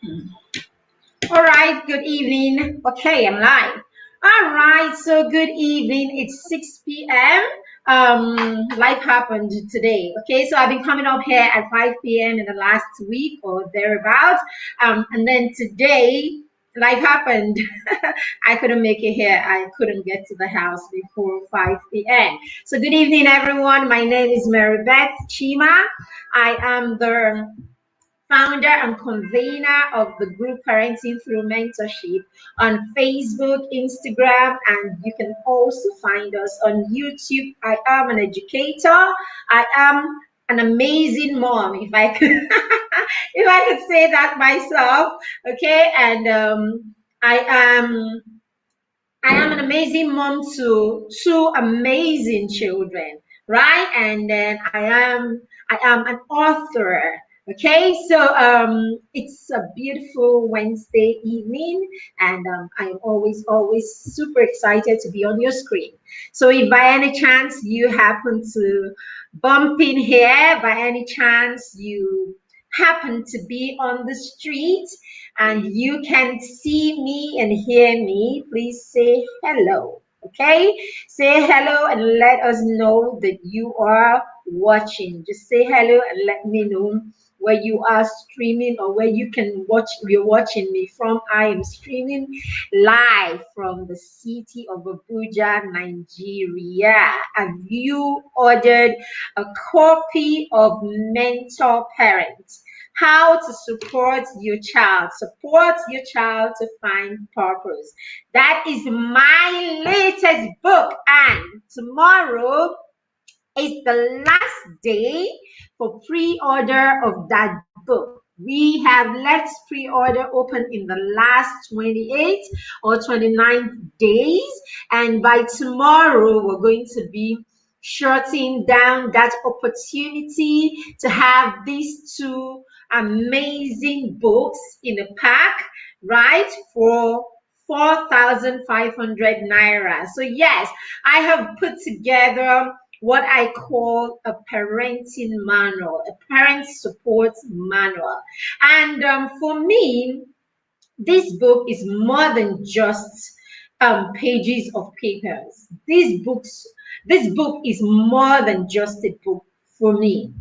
All right, good evening. Okay, I'm live. All right, so good evening. It's 6 p.m. Life happened today. Okay, so I've been coming up here at 5 p.m. in the last week or thereabouts. And then today, life happened. I couldn't make it here. I couldn't get to the house before 5 p.m. So good evening, everyone. My name is Mary Beth Chima. I am the founder and convener of the group Parenting Through Mentorship on Facebook, Instagram, and you can also find us on YouTube. I am an educator. I am an amazing mom, if I could, if I could say that myself. Okay, and I am. I am an amazing mom to two amazing children, right? And then I am an author. Okay, so it's a beautiful Wednesday evening, and I am always super excited to be on your screen. So if by any chance you happen to bump in here, by any chance you happen to be on the street and you can see me and hear me, please say hello. Okay, say hello and let us know that you are watching. Just say hello and let me know where you are streaming or where you can watch. You're watching me from. I am streaming live from the city of Abuja, Nigeria. And you ordered a copy of Mentor Parents, how to support your child to find purpose. That is my latest book, and tomorrow is the last day for pre-order of that book. We have left pre-order open in the last 28 or 29 days, and by tomorrow we're going to be shutting down that opportunity to have these two amazing books in a pack, right, for 4,500 naira. So yes, I have put together what I call a parenting manual, a parent support manual. And for me, this book is more than just pages of papers. This book is more than just a book for me.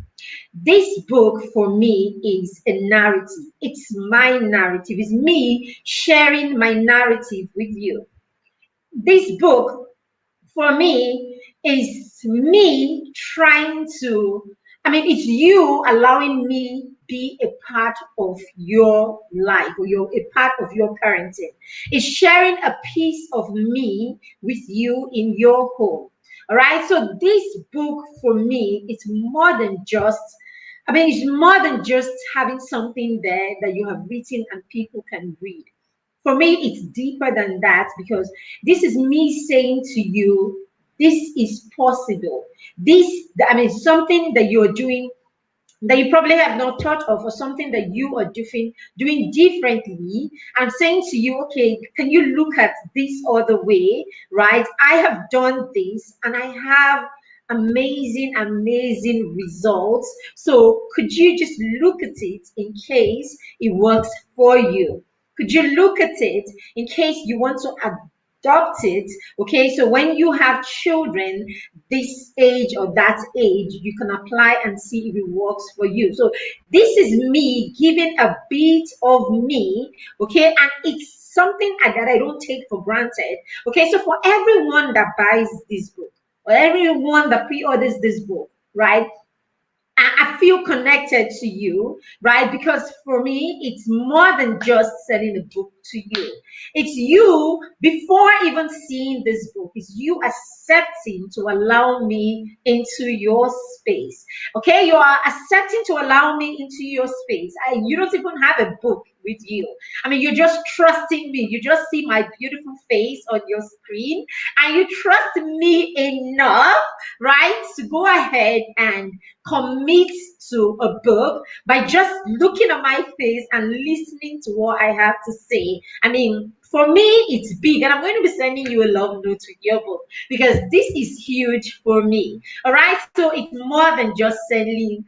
This book for me is a narrative. It's my narrative. It's me sharing my narrative with you. This book for me is me trying to, it's you allowing me be a part of your life or a part of your parenting. It's sharing a piece of me with you in your home. All right, so this book for me, it's more than just having something there that you have written and people can read. For me, it's deeper than that because this is me saying to you, this is possible. Something that you're doing that you probably have not thought of, or something that you are doing differently. I'm saying to you, okay, can you look at this other way, right? I have done this and I have amazing results. So could you just look at it in case it works for you? Could you look at it in case you want to adopt it? Okay, so when you have children this age or that age, you can apply and see if it works for you. So this is me giving a bit of me, okay, and it's something that I don't take for granted. Okay, so for everyone that buys this book or everyone that pre-orders this book, right, I feel connected to you, right? Because for me, it's more than just selling a book to you. It's you, before even seeing this book, it's you accepting to allow me into your space. Okay, you are accepting to allow me into your space. You don't even have a book with you. You're just trusting me. You just see my beautiful face on your screen, and you trust me enough, right, to go ahead and commit to a book by just looking at my face and listening to what I have to say. For me, it's big, and I'm going to be sending you a love note with your book because this is huge for me. All right, so it's more than just selling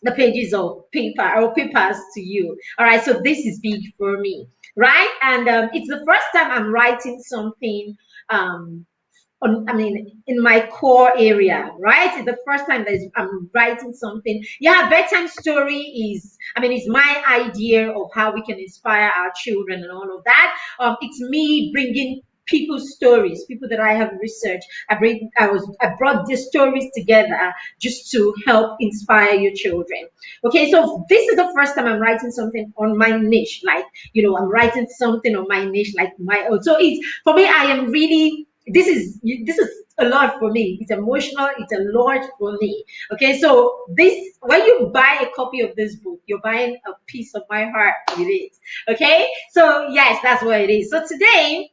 the pages of paper or papers to you. All right, so this is big for me, right? And it's the first time I'm writing something um, I mean, in my core area, right? It's the first time that I'm writing something. Yeah, bedtime story is, I mean, it's my idea of how we can inspire our children and all of that. It's me bringing people's stories, people that I have researched. I brought these stories together just to help inspire your children. Okay, so this is the first time I'm writing something on my niche, like I'm writing something on my niche, like my own. So it's for me, I am really this is a lot for me. It's emotional. It's a lot for me. Okay, so this when you buy a copy of this book, you're buying a piece of my heart with it. Okay, so yes, that's what it is. So today,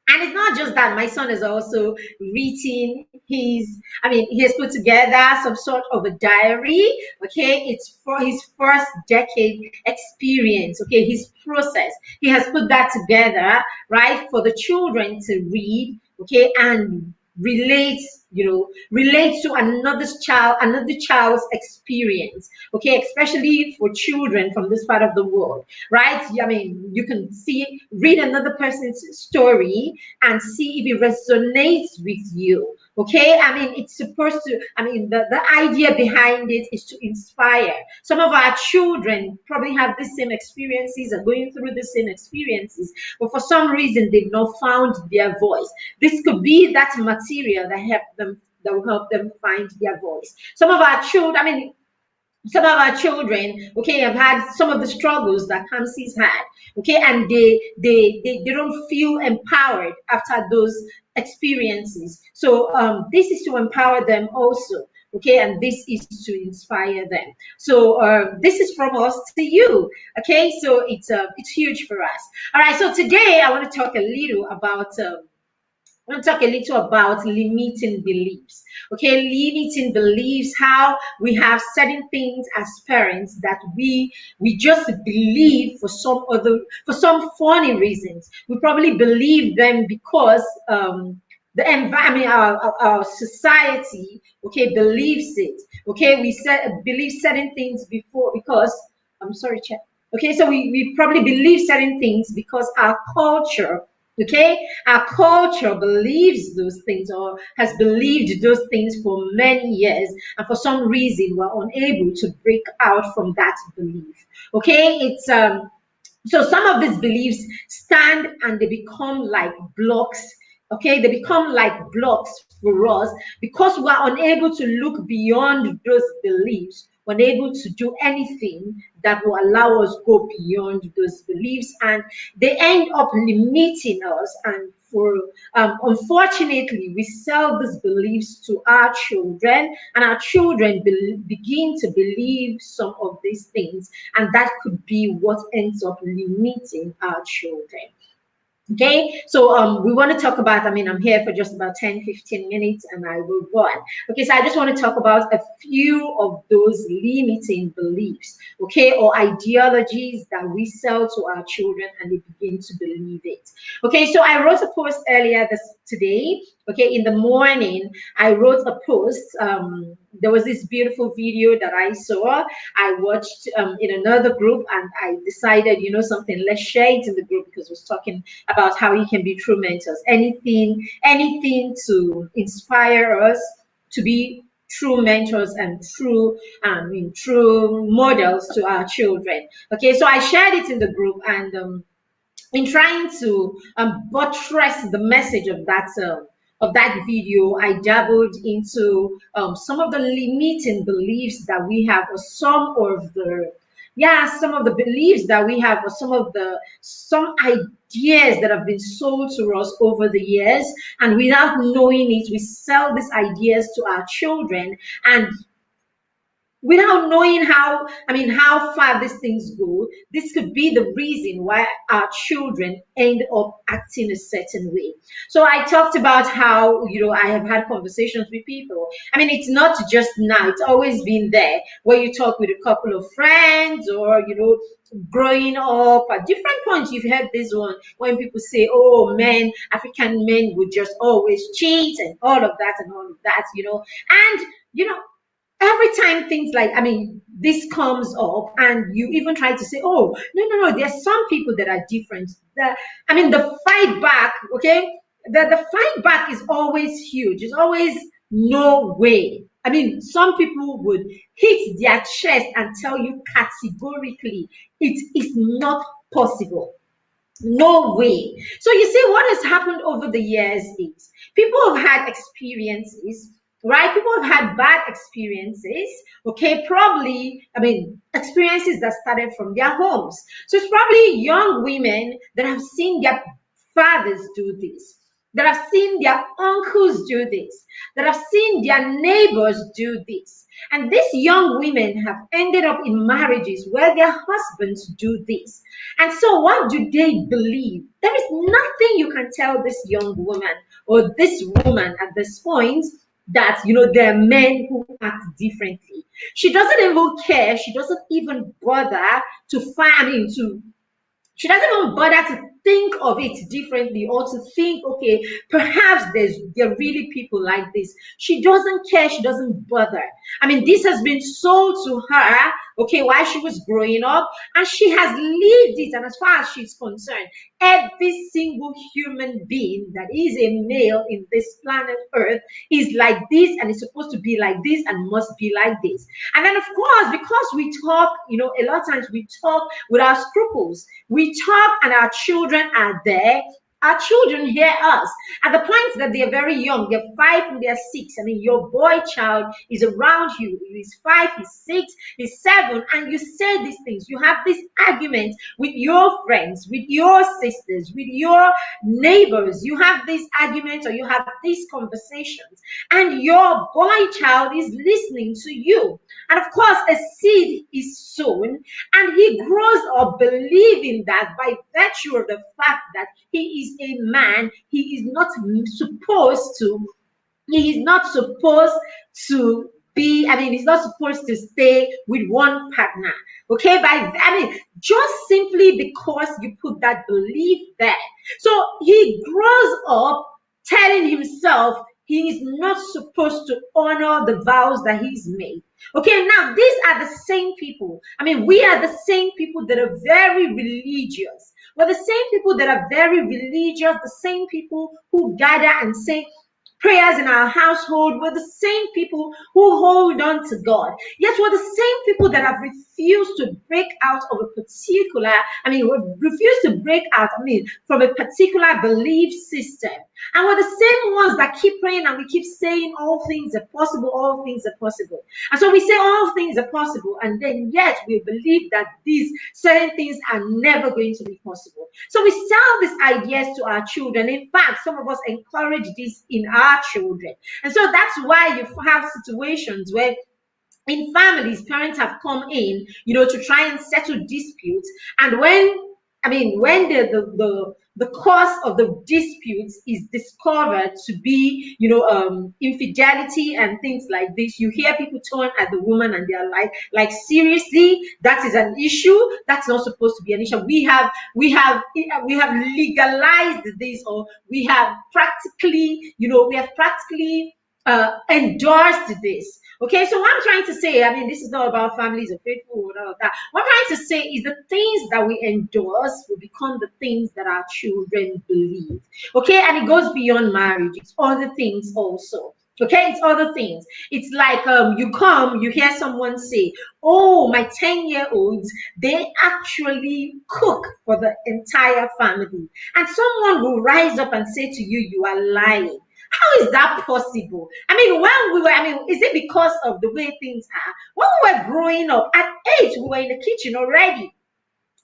and it's not just that, my son is also written he has put together some sort of a diary. Okay, it's for his first decade experience. Okay, his process, he has put that together, right, for the children to read. Okay, and relate relate to another child's experience. Okay, especially for children from this part of the world, right? I mean, you can read another person's story and see if it resonates with you. Okay, I mean, it's supposed to, I mean, the idea behind it is to inspire. Some of our children probably have the same experiences, are going through the same experiences, but for some reason they've not found their voice. This could be that material that will help them find their voice. Some of our children, okay, have had some of the struggles that Kamsi's had, okay, and they don't feel empowered after those experiences. So this is to empower them also, okay, and this is to inspire them. So this is from us to you, okay. So it's huge for us. All right. So today I want to talk a little about. I want to talk a little about limiting beliefs. Okay, limiting beliefs, how we have certain things as parents that we just believe for some funny reasons. We probably believe them because the environment, our society, okay, believes it. Okay, believe certain things before because I'm sorry, Chet. Okay, so we probably believe certain things because our culture, okay, our culture believes those things or has believed those things for many years, and for some reason we're unable to break out from that belief. Okay, it's so some of these beliefs stand and they become like blocks. Okay, they become like blocks for us because we're unable to look beyond those beliefs, unable to do anything that will allow us go beyond those beliefs, and they end up limiting us. And for unfortunately, we sell these beliefs to our children, and our children begin to believe some of these things, and that could be what ends up limiting our children. Okay, so we want to talk about, I mean, I'm here for just about 10-15 minutes and I will go on. Okay, so I just want to talk about a few of those limiting beliefs, okay, or ideologies that we sell to our children and they begin to believe it. Okay, so I wrote a post earlier today. Okay, in the morning, I wrote a post. There was this beautiful video that I saw. I watched in another group, and I decided, something, let's share it in the group because we was talking about how you can be true mentors. Anything to inspire us to be true mentors and true models to our children. Okay, so I shared it in the group, and in trying to buttress the message of that video, I dabbled into some of the limiting beliefs that we have, or some of the beliefs that we have, or some ideas that have been sold to us over the years, and without knowing it, we sell these ideas to our children, and without knowing how far these things go, this could be the reason why our children end up acting a certain way. So I talked about how, I have had conversations with people. I mean, it's not just now, it's always been there, where you talk with a couple of friends, or growing up at different points, you've heard this one when people say, oh, African men would just always cheat and all of that and all of that. And every time things like, I mean, this comes up and you even try to say, oh, no, no, no, there's some people that are different. The fight back, okay? The fight back is always huge. It's always no way. Some people would hit their chest and tell you categorically it is not possible. No way. So you see, what has happened over the years is people have had experiences, right? People have had bad experiences, okay? Probably, experiences that started from their homes. So it's probably young women that have seen their fathers do this, that have seen their uncles do this, that have seen their neighbors do this. And these young women have ended up in marriages where their husbands do this. And so, what do they believe? There is nothing you can tell this young woman or this woman at this point that, there are men who act differently. She doesn't even care. She doesn't even bother to find, she doesn't even bother to think of it differently or to think, okay, perhaps there are really people like this. She doesn't care. She doesn't bother. This has been sold to her, okay, while she was growing up, and she has lived it. And as far as she's concerned, every single human being that is a male in this planet Earth is like this and is supposed to be like this and must be like this. And then, of course, because we talk, a lot of times we talk without scruples. We talk and our children are there. Our children hear us at the point that they're very young. They're 5 and they're 6. Your boy child is around you. He's 5, he's 6, he's 7, and you say these things. You have this argument with your friends, with your sisters, with your neighbors. You have these arguments or you have these conversations, and your boy child is listening to you. And of course, a seed is sown, and he grows up believing that by virtue of the fact that he is a man, he is not supposed to be, he's not supposed to stay with one partner. Okay, just simply because you put that belief there. So he grows up telling himself he is not supposed to honor the vows that he's made. Okay, now these are the same people. We are the same people that are very religious. We're the same people that are very religious, the same people who gather and say prayers in our household. We're the same people who hold on to God. Yet we're the same people that have refused to break out of a particular, refused to break out, from a particular belief system. And we're the same ones that keep praying and we keep saying all things are possible, all things are possible. And so we say all things are possible, and then yet we believe that these certain things are never going to be possible. So we sell these ideas to our children. In fact, some of us encourage this in our children. And so that's why you have situations where in families, parents have come in, to try and settle disputes. And when the cause of the disputes is discovered to be, infidelity and things like this, you hear people turn at the woman and they're like previously, that is an issue. That's not supposed to be an issue. We have legalized this, or we have practically endorsed this. Okay, so what I'm trying to say, this is not about families or faithful or all of that. What I'm trying to say is the things that we endorse will become the things that our children believe. Okay, and it goes beyond marriage. It's other things also. Okay, it's other things. It's like you hear someone say, oh, my 10-year-olds, they actually cook for the entire family. And someone will rise up and say to you, you are lying. How is that possible? Is it because of the way things are? When we were growing up, at 8, we were in the kitchen already.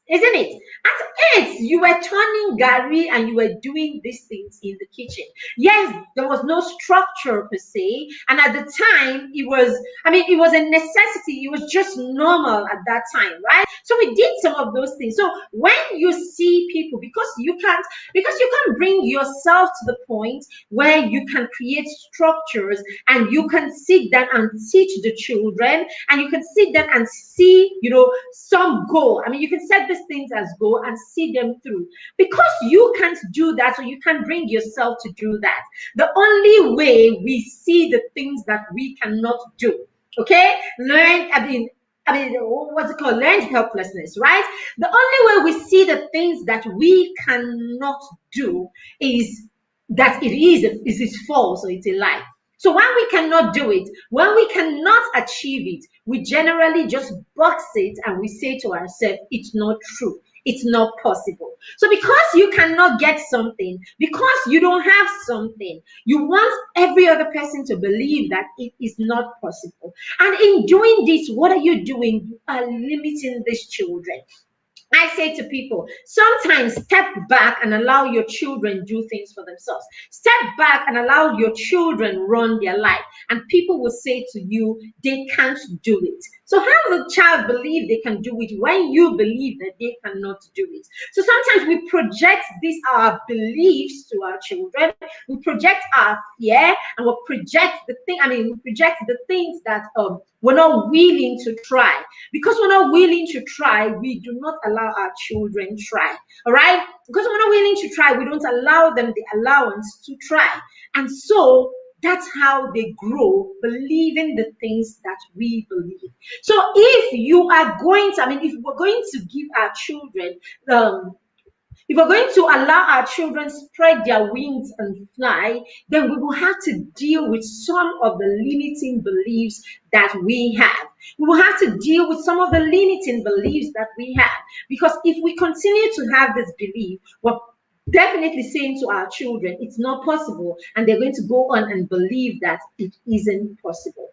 Isn't it? At 8, you were turning gari and you were doing these things in the kitchen. Yes, there was no structure per se. And at the time, it was a necessity. It was just normal at that time, right? So we did some of those things. So when you see people, because you can't bring yourself to the point where you can create structures and you can sit down and teach the children, and you can sit down and see, some goal. You can set these things as goal and see them through. Because you can't do that, or you can't bring yourself to do that. The only way we see the things that we cannot do, okay? what's it called? Learned helplessness, right? The only way we see the things that we cannot do is that it's false or it's a lie. So when we cannot do it, when we cannot achieve it, we generally just box it and we say to ourselves, it's not true. It's not possible. So because you cannot get something, because you don't have something, you want every other person to believe that it is not possible. And in doing this, what are you doing? You are limiting these children. I say to people, sometimes step back and allow your children do things for themselves. Step back and allow your children run their life. And people will say to you, they can't do it. So how does a child believe they can do it when you believe that they cannot do it? So sometimes we project these our beliefs to our children. We project our fear and we project the things that we're not willing to try. Because we're not willing to try, we do not allow our children try. All right? Because we're not willing to try, we don't allow them the allowance to try. And so that's how they grow, believing the things that we believe. So if you are going to, if we're going to give our children if we're going to allow our children spread their wings and fly, then we will have to deal with some of the limiting beliefs that we have. We will have to deal with some of the limiting beliefs that we have. Because if we continue to have this belief, we're definitely saying to our children, it's not possible. And they're going to go on and believe that it isn't possible.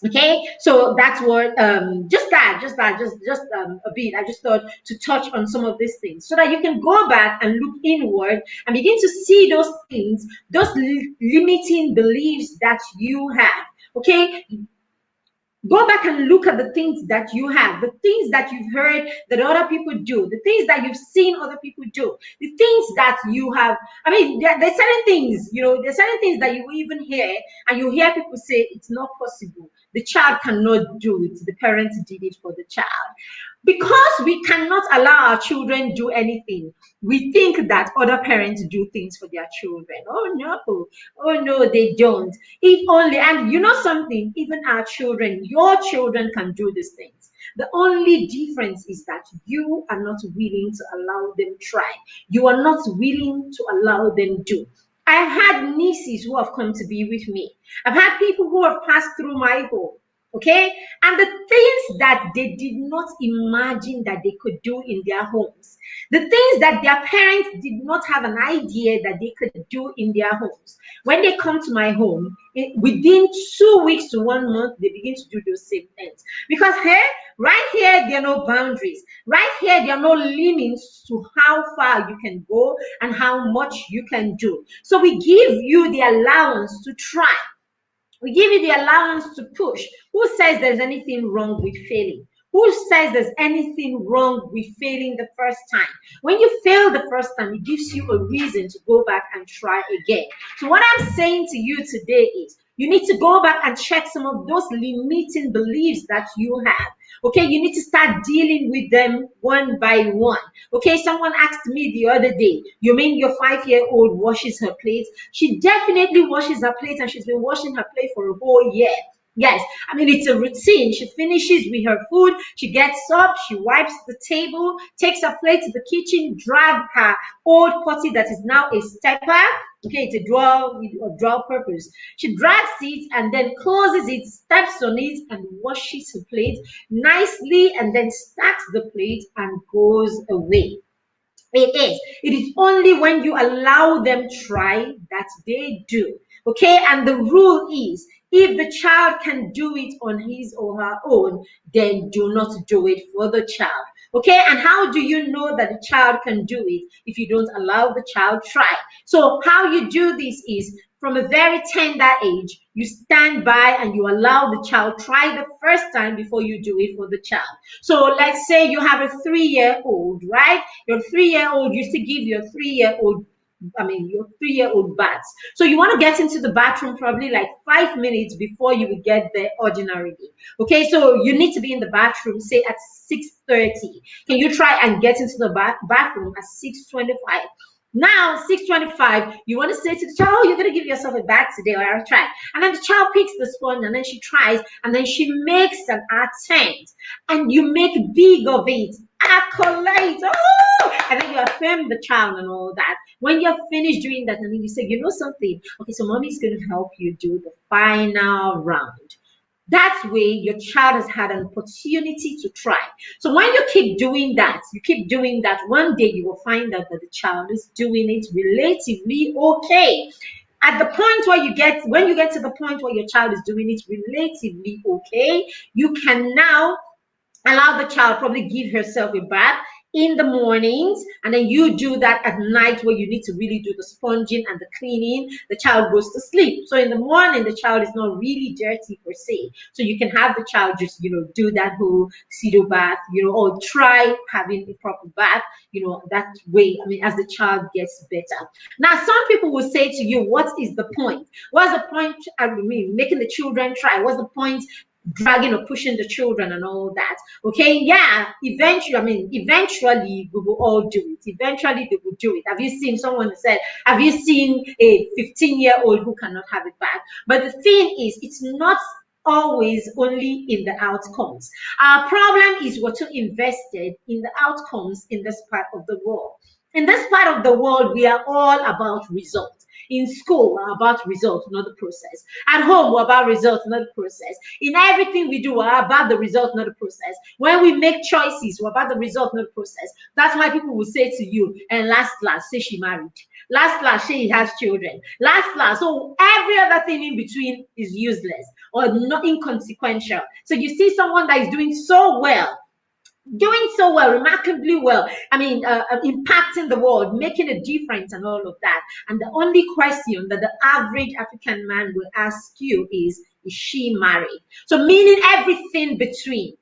Okay, so that's what a bit. I just thought to touch on some of these things so that you can go back and look inward and begin to see those things, those limiting beliefs that you have. Okay, go back and look at the things that you have, the things that you've heard that other people do, the things that you've seen other people do, the things that you have. There's certain things, there's certain things that you even hear, and you hear people say it's not possible. The child cannot do it. The parents did it for the child. Because we cannot allow our children do anything, we think that other parents do things for their children. Oh no, they don't. If only, and you know something, even our children, your children can do these things. The only difference is that you are not willing to allow them try. You are not willing to allow them do. I've had nieces who have come to be with me. I've had people who have passed through my home. Okay, and the things that they did not imagine that they could do in their homes, the things that their parents did not have an idea that they could do in their homes, when they come to my home, within 2 weeks to 1 month, they begin to do those same things. Because right here, there are no boundaries. Right here, there are no limits to how far you can go and how much you can do. So we give you the allowance to try. We give you the allowance to push. Who says there's anything wrong with failing? Who says there's anything wrong with failing the first time? When you fail the first time, it gives you a reason to go back and try again. So what I'm saying to you today is, you need to go back and check some of those limiting beliefs that you have. Okay, you need to start dealing with them one by one. Okay, someone asked me the other day, you mean your 5-year-old washes her plates? She definitely washes her plates, and she's been washing her plate for a whole year. Yes, it's a routine. She finishes with her food, she gets up, she wipes the table, takes her plate to the kitchen, drag her old potty that is now a stepper. Okay, it's a dual purpose. She drags it and then closes it, steps on it, and washes her plate nicely, and then stacks the plate and goes away. It is only when you allow them try that they do. Okay, and the rule is, if the child can do it on his or her own, then do not do it for the child. Okay, and how do you know that the child can do it if you don't allow the child try? So how you do this is, from a very tender age, you stand by and you allow the child try the first time before you do it for the child. So let's say you have a 3-year-old, right? Your 3-year-old, you still give your 3-year-old baths. So you want to get into the bathroom probably like 5 minutes before you would get there ordinarily. Okay, so you need to be in the bathroom, say at 6:30. Can you try and get into the bathroom at 6:25? Now, 6:25, you want to say to the child, oh, you're going to give yourself a bath today, or I'll try. And then the child picks the sponge, and then she tries, and then she makes an attempt, and you make big of it. Accolades, oh, and then you affirm the child and all that. When you're finished doing that, and then you say, you know something, okay, so mommy's going to help you do the final round. That way, your child has had an opportunity to try. So when you keep doing that, one day you will find out that the child is doing it relatively okay. At the point where when you get to the point where your child is doing it relatively okay, you can now allow the child probably give herself a bath in the mornings, and then you do that at night where you need to really do the sponging and the cleaning. The child goes to sleep, so in the morning the child is not really dirty per se, so you can have the child just do that whole pseudo bath, or try having a proper bath, that way. I mean, as the child gets better. Now some people will say to you, what is the point? What's the point? I mean, making the children try. What's the point dragging or pushing the children and all that? Okay, yeah, eventually we will all do it. Eventually they will do it. Have you seen, someone said, have you seen a 15-year-old who cannot have it back? But the thing is, it's not always only in the outcomes. Our problem is we're too invested in the outcomes in this part of the world. In this part of the world, we are all about results. In school, we're about results, not the process. At home, we're about results, not the process. In everything we do, we're about the result, not the process. When we make choices, we're about the result, not the process. That's why people will say to you, and last, say she married. Last, she has children. Last. So every other thing in between is useless or not inconsequential. So you see someone that is doing so well, remarkably well. I mean, impacting the world, making a difference, and all of that. And the only question that the average African man will ask you is she married? So, meaning everything between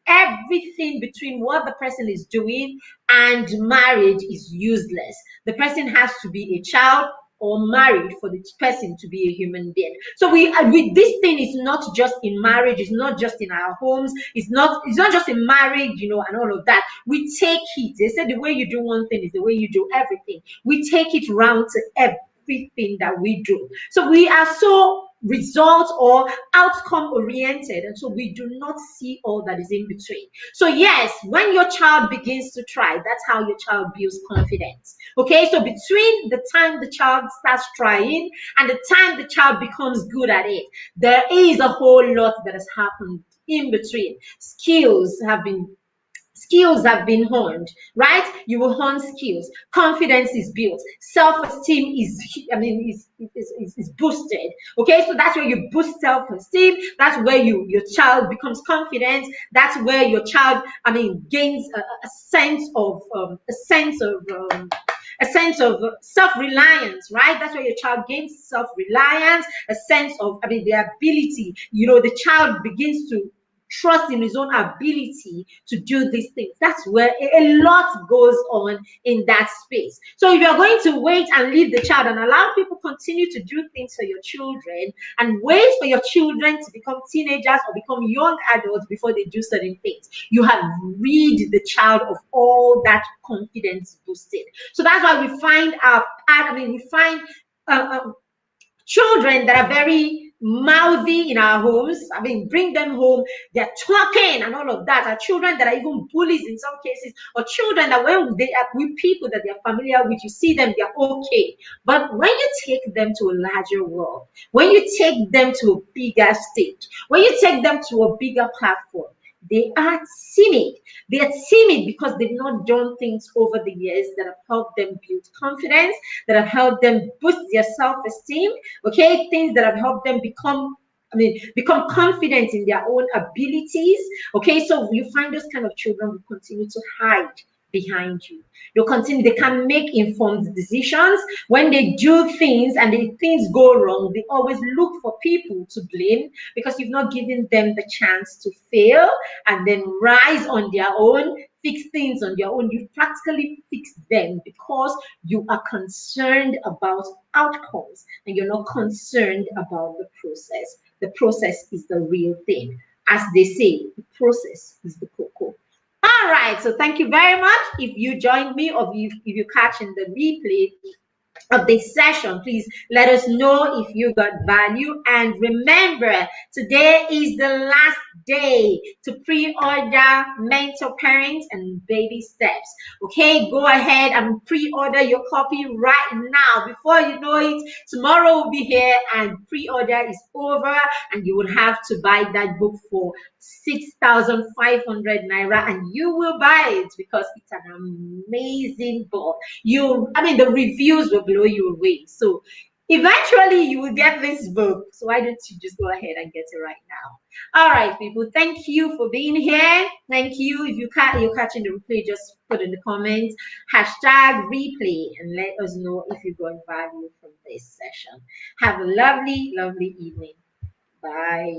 what the person is doing and marriage is useless. The person has to be a child or married for the person to be a human being. So this thing is not just in marriage, it's not just in our homes, it's not just in marriage, and all of that. We take it. They say the way you do one thing is the way you do everything. We take it round to everything that we do. So we are so result or outcome oriented, and so we do not see all that is in between. So yes, when your child begins to try, that's how your child builds confidence. Okay, so between the time the child starts trying and the time the child becomes good at it, there is a whole lot that has happened in between. Skills have been honed, right? You will hone skills. Confidence is built. Self-esteem is boosted. Okay, so that's where you boost self-esteem. That's where your child becomes confident. That's where your child, gains a sense of self-reliance, right? That's where your child gains self-reliance, a sense of, the ability. The child begins to trust in his own ability to do these things. That's where a lot goes on in that space. So if you're going to wait and leave the child and allow people continue to do things for your children and wait for your children to become teenagers or become young adults before they do certain things, you have rid the child of all that confidence boosted. So that's why we find children that are very mouthy in our homes. Bring them home, they're talking and all of that. Are children that are even bullies in some cases, or children that when they are with people that they're familiar with, you see them, they're okay. But when you take them to a larger world, when you take them to a bigger stage, when you take them to a bigger platform, they are timid. They are timid because they've not done things over the years that have helped them build confidence, that have helped them boost their self-esteem. Okay, things that have helped them become confident in their own abilities. Okay, so you find those kind of children will continue to hide behind you. They can make informed decisions. When they do things and things go wrong, they always look for people to blame because you've not given them the chance to fail and then rise on their own, fix things on their own. You practically fix them because you are concerned about outcomes and you're not concerned about the process. The process is the real thing. As they say, the process is the cocoa. All right, so thank you very much. If you joined me or if you catch in the replay, of this session. Please let us know if you got value. And remember, today is the last day to pre-order Mentor Parents and Baby Steps. Okay, go ahead and pre-order your copy right now. Before you know it, tomorrow will be here and pre-order is over, and you will have to buy that book for 6,500 naira, and you will buy it because it's an amazing book. I mean, the reviews will blow you away. So eventually you will get this book. So why don't you just go ahead and get it right now? All right, people. Thank you for being here. Thank you. If you're catching the replay, just put in the comments hashtag replay and let us know if you got value from this session. Have a lovely, lovely evening. Bye.